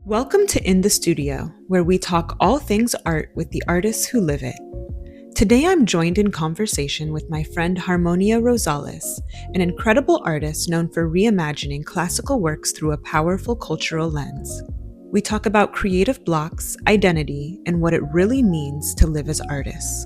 Welcome to In the Studio, where we talk all things art with the artists who live it. Today I'm joined in conversation with my friend Harmonia Rosales, an incredible artist known for reimagining classical works through a powerful cultural lens. We talk about creative blocks, identity, and what it really means to live as artists.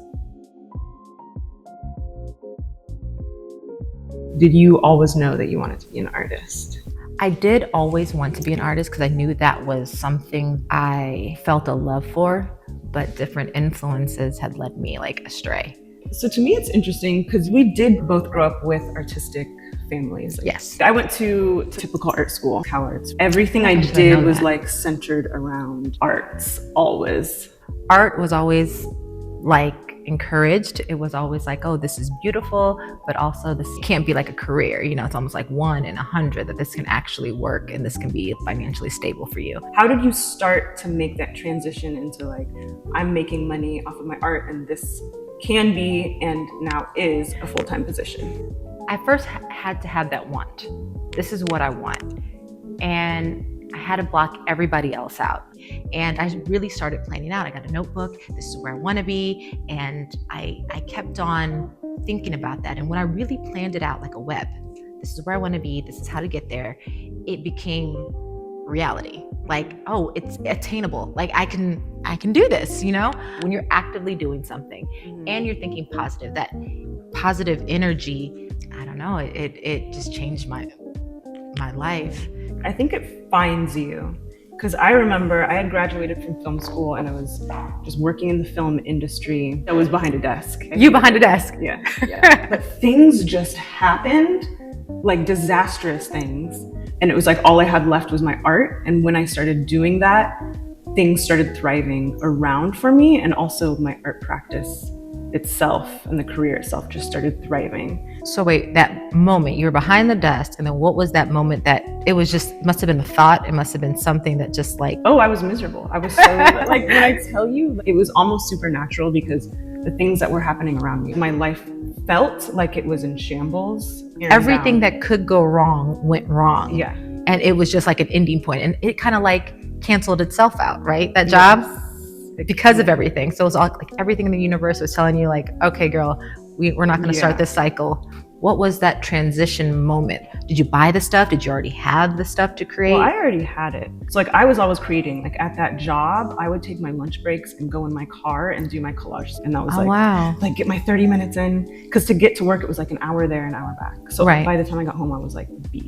Did you always know that you wanted to be an artist? I did always want to be an artist because I knew that was something I felt a love for, but different influences had led me astray. So to me, it's interesting because we did both grow up with artistic families. Yes. I went to typical art school, Howards. Everything I did was centered around arts, always. Art was always encouraged. It was always oh, this is beautiful, but also this can't be a career. It's almost 1 in 100 that this can actually work and this can be financially stable for you. How did you start to make that transition into I'm making money off of my art and this can be and now is a full-time position? I first had to have that want. This is what I want. And I had to block everybody else out. And I really started planning out. I got a notebook. This is where I want to be. And I kept on thinking about that. And when I really planned it out like a web, this is where I want to be. This is how to get there. It became reality. Oh, it's attainable. I can do this, When you're actively doing something and you're thinking positive, that positive energy, I don't know, it just changed my life. I think it finds you. Because I remember I had graduated from film school and I was just working in the film industry. I was behind a desk. You behind a desk? Yeah. But things just happened, disastrous things. And it was all I had left was my art. And when I started doing that, things started thriving around for me. And also my art practice itself and the career itself just started thriving. So wait, that moment you were behind the desk, and then what was that moment that it was must have been a thought, it must have been something that oh, I was miserable. I was so when I tell you, it was almost supernatural because the things that were happening around me, my life felt like it was in shambles. Everything that could go wrong went wrong. Yeah. And it was just an ending point, and it kind of canceled itself out, right? That job. Yes. Because of everything. So it was all everything in the universe was telling you okay, girl, we're not going to start this cycle. What was that transition moment? Did you buy the stuff? Did you already have the stuff to create? Well, I already had it. So I was always creating. At that job, I would take my lunch breaks and go in my car and do my collage. And that was wow. Get my 30 minutes in. Because to get to work, it was an hour there, an hour back. So by the time I got home, I was B.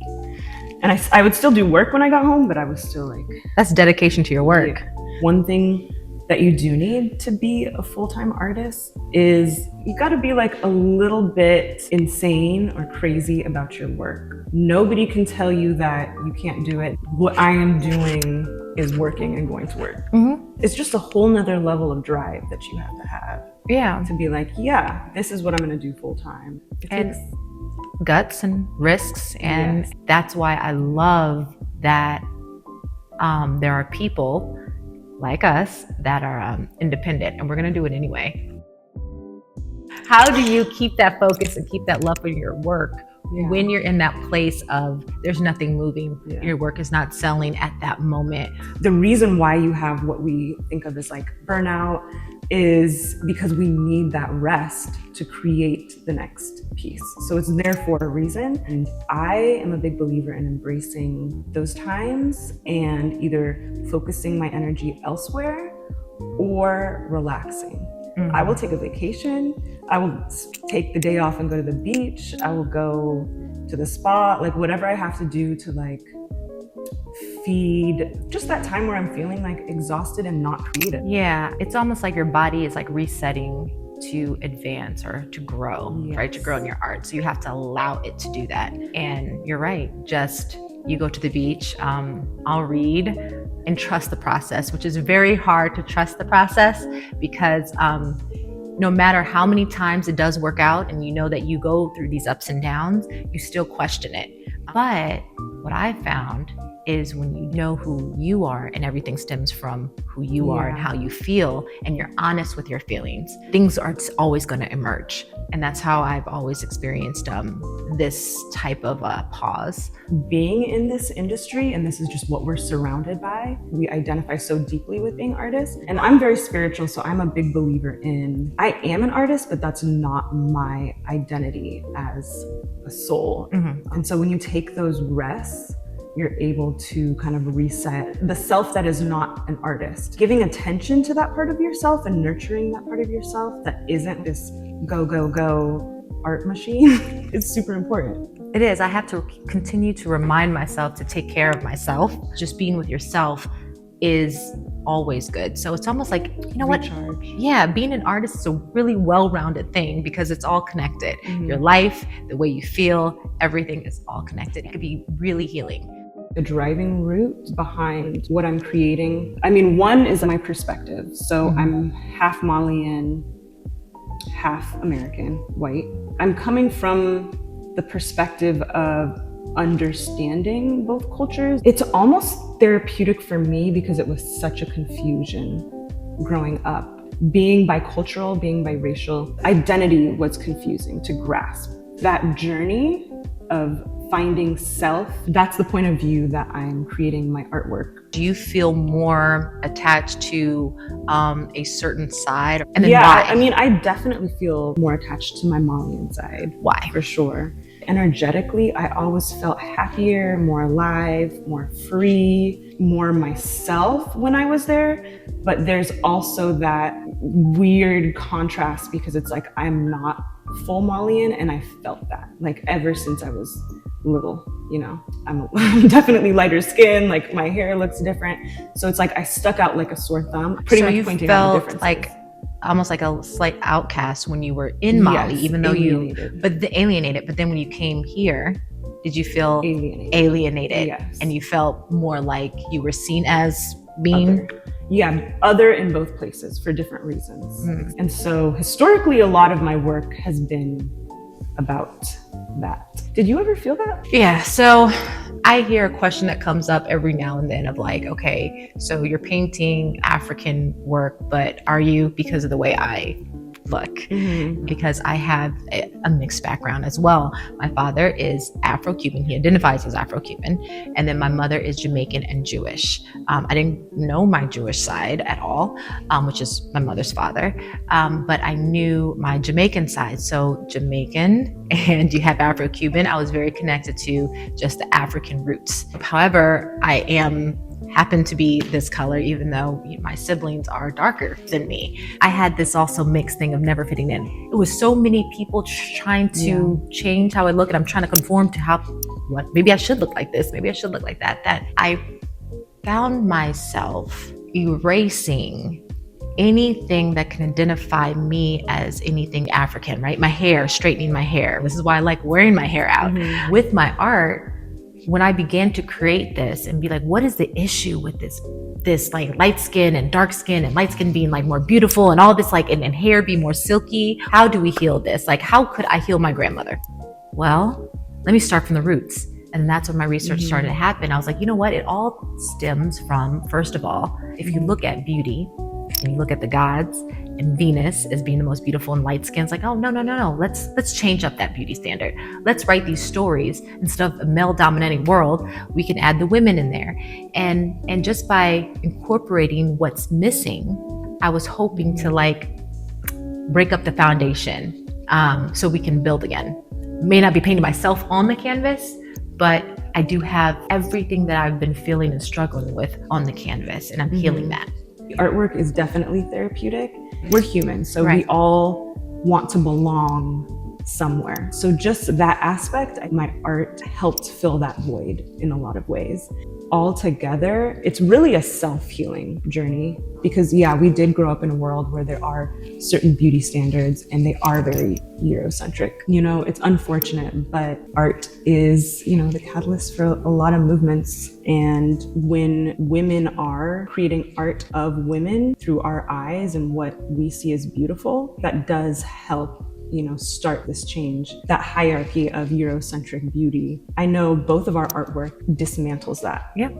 And I would still do work when I got home, but I was still That's dedication to your work. Yeah. One thing that you do need to be a full-time artist is you got to be a little bit insane or crazy about your work. Nobody can tell you that you can't do it. What I am doing is working and going to work. Mm-hmm. It's just a whole nother level of drive that you have to have. Yeah. To be yeah, this is what I'm going to do full-time. And guts and risks. And That's why I love that there are people like us that are independent, and we're going to do it anyway. How do you keep that focus and keep that love for your work when you're in that place of there's nothing moving, your work is not selling at that moment? The reason why you have what we think of as burnout is because we need that rest to create the next piece. So it's there for a reason. And I am a big believer in embracing those times and either focusing my energy elsewhere or relaxing. Mm-hmm. I will take a vacation. I will take the day off and go to the beach. I will go to the spa, whatever I have to do to feed just that time where I'm feeling exhausted and not creative. Yeah, it's almost your body is resetting to advance or to grow, right? To grow in your art. So you have to allow it to do that. And you're right, you go to the beach, I'll read and trust the process, which is very hard to trust the process because no matter how many times it does work out and that you go through these ups and downs, you still question it. But what I found is when you know who you are and everything stems from who you are and how you feel, and you're honest with your feelings, things are always going to emerge. And that's how I've always experienced this type of pause. Being in this industry, and this is just what we're surrounded by, we identify so deeply with being artists. And I'm very spiritual, so I'm a big believer in, I am an artist, but that's not my identity as a soul. And so when you take those rests, you're able to kind of reset the self that is not an artist. Giving attention to that part of yourself and nurturing that part of yourself that isn't this go, go, go art machine is super important. It is. I have to continue to remind myself to take care of myself. Just being with yourself is always good. So it's almost like, you know Recharge. what? Yeah, being an artist is a really well-rounded thing because it's all connected. Your life, the way you feel, everything is all connected. It could be really healing. The driving root behind what I'm creating, I mean, one is my perspective. So I'm half Malian, half American, white. I'm coming from the perspective of understanding both cultures. It's almost therapeutic for me because it was such a confusion growing up. Being bicultural, being biracial, identity was confusing to grasp. That journey of finding self, that's the point of view that I'm creating my artwork. Do you feel more attached to a certain side? And then why? I mean, I definitely feel more attached to my Malian side. Why? For sure. Energetically, I always felt happier, more alive, more free, more myself when I was there. But there's also that weird contrast because it's like I'm not full Malian, and I felt that like ever since I was little. You know, I'm definitely lighter skin, like my hair looks different. So it's like I stuck out like a sore thumb, pretty much pointing out the differences. Like almost like a slight outcast when you were in Mali, even though alienated. But then when you came here, did you feel alienated? Yes. And you felt more like you were seen as being other in both places for different reasons. And so historically, a lot of my work has been about that. Did you ever feel that? Yeah, so I hear a question that comes up every now and then of like, okay, so you're painting African work, but are you, because of the way I look, because I have a mixed background as well. My father is Afro-Cuban. He identifies as Afro-Cuban. And then my mother is Jamaican and Jewish. I didn't know my Jewish side at all, which is my mother's father. But I knew my Jamaican side. So Jamaican, and you have Afro-Cuban. I was very connected to just the African roots. However, I happen to be this color, even though my siblings are darker than me. I had this also mixed thing of never fitting in. It was so many people trying to change how I look, and I'm trying to conform to maybe I should look like this, maybe I should look like that I found myself erasing anything that can identify me as anything African, right? My hair, straightening my hair. This is why I like wearing my hair out. With my art, when I began to create this and be like, what is the issue with this like light skin and dark skin, and light skin being like more beautiful and all this like, and hair be more silky? How do we heal this? Like, how could I heal my grandmother? Well, let me start from the roots. And that's when my research started to happen. I was like, you know what? It all stems from, first of all, if you look at beauty and you look at the gods and Venus as being the most beautiful and light skin, it's like, oh, no. Let's change up that beauty standard. Let's write these stories. Instead of a male dominating world, we can add the women in there. And just by incorporating what's missing, I was hoping to like break up the foundation so we can build again. May not be painting myself on the canvas, but I do have everything that I've been feeling and struggling with on the canvas, and I'm healing that. Artwork is definitely therapeutic. We're human, so we all want to belong somewhere. So just that aspect, my art helped fill that void in a lot of ways. Altogether, it's really a self-healing journey because we did grow up in a world where there are certain beauty standards and they are very Eurocentric. You know, it's unfortunate, but art is, the catalyst for a lot of movements. And when women are creating art of women through our eyes and what we see as beautiful, that does help start this change, that hierarchy of Eurocentric beauty. I know both of our artwork dismantles that. Yep.